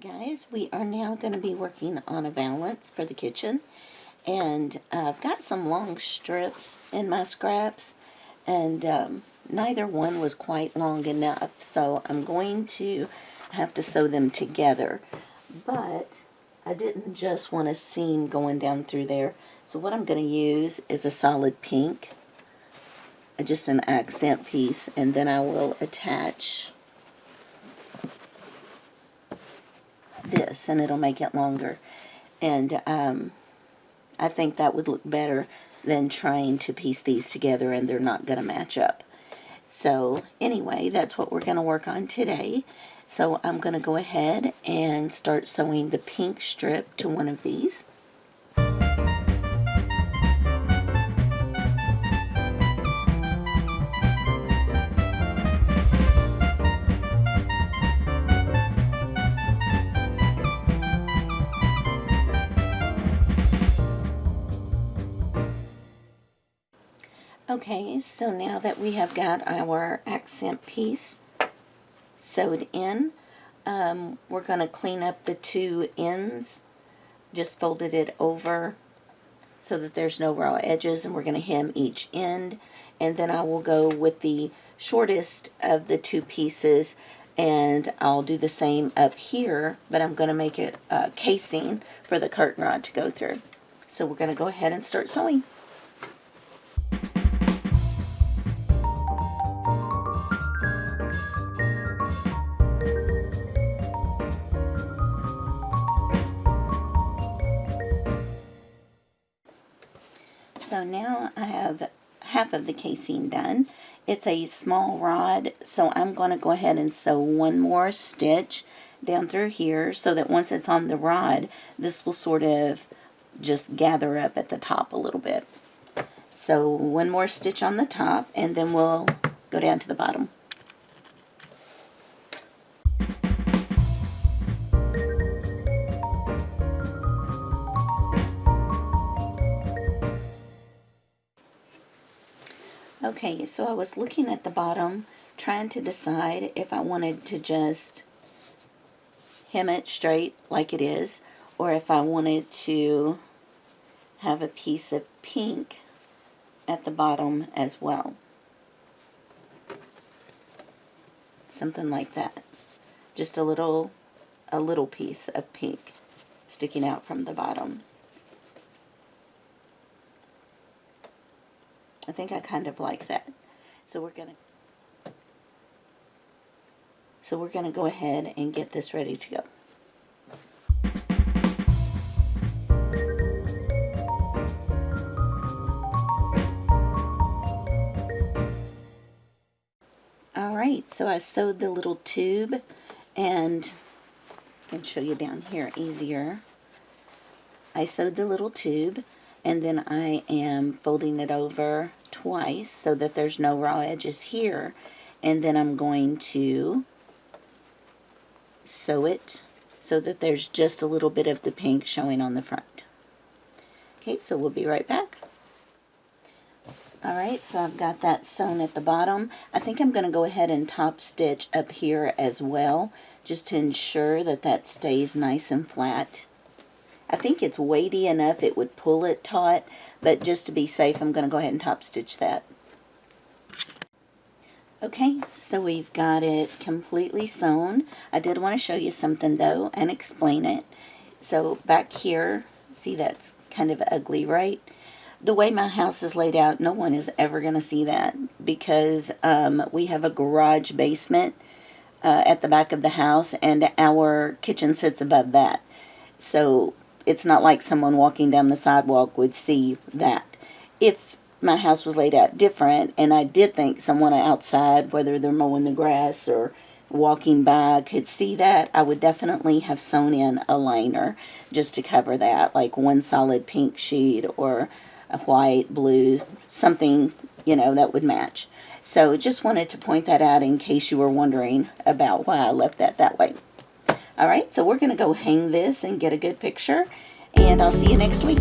Guys, we are now going to be working on a valance for the kitchen, and I've got some long strips in my scraps, and neither one was quite long enough, so I'm going to have to sew them together. But I didn't just want a seam going down through there, so what I'm going to use is a solid pink, just an accent piece, and then I will attach this, and it'll make it longer. And I think that would look better than trying to piece these together and they're not going to match up. So anyway, that's what we're going to work on today. So I'm going to go ahead and start sewing the pink strip to one of these. Okay, so now that we have got our accent piece sewed in, we're going to clean up the two ends. Just folded it over so that there's no raw edges, and we're going to hem each end. And then I will go with the shortest of the two pieces, and I'll do the same up here, but I'm going to make it a casing for the curtain rod to go through. So we're going to go ahead and start sewing. So now I have half of the casing done. It's a small rod, so I'm going to go ahead and sew one more stitch down through here so that once it's on the rod, this will sort of just gather up at the top a little bit. So one more stitch on the top, and then we'll go down to the bottom. Okay, so I was looking at the bottom, trying to decide if I wanted to just hem it straight like it is, or if I wanted to have a piece of pink at the bottom as well. Something like that. Just a little piece of pink sticking out from the bottom. I think I kind of like that. So we're gonna go ahead and get this ready to go. Alright, so I sewed the little tube, and I can show you down here easier. I sewed the little tube, and then I am folding it over twice so that there's no raw edges here, and then I'm going to sew it so that there's just a little bit of the pink showing on the front. Okay, so we'll be right back. Alright, so I've got that sewn at the bottom. I think I'm going to go ahead and top stitch up here as well, just to ensure that that stays nice and flat. I think it's weighty enough it would pull it taut, but just to be safe, I'm going to go ahead and top stitch that. Okay, so we've got it completely sewn. I did want to show you something though and explain it. So back here, see, that's kind of ugly, right? The way my house is laid out, no one is ever going to see that, because we have a garage basement at the back of the house, and our kitchen sits above that. So it's not like someone walking down the sidewalk would see that. If my house was laid out different, and I did think someone outside, whether they're mowing the grass or walking by, could see that, I would definitely have sewn in a liner just to cover that, like one solid pink sheet or a white, blue, something, you know, that would match. So just wanted to point that out in case you were wondering about why I left that way. Alright, so we're going to go hang this and get a good picture, and I'll see you next week.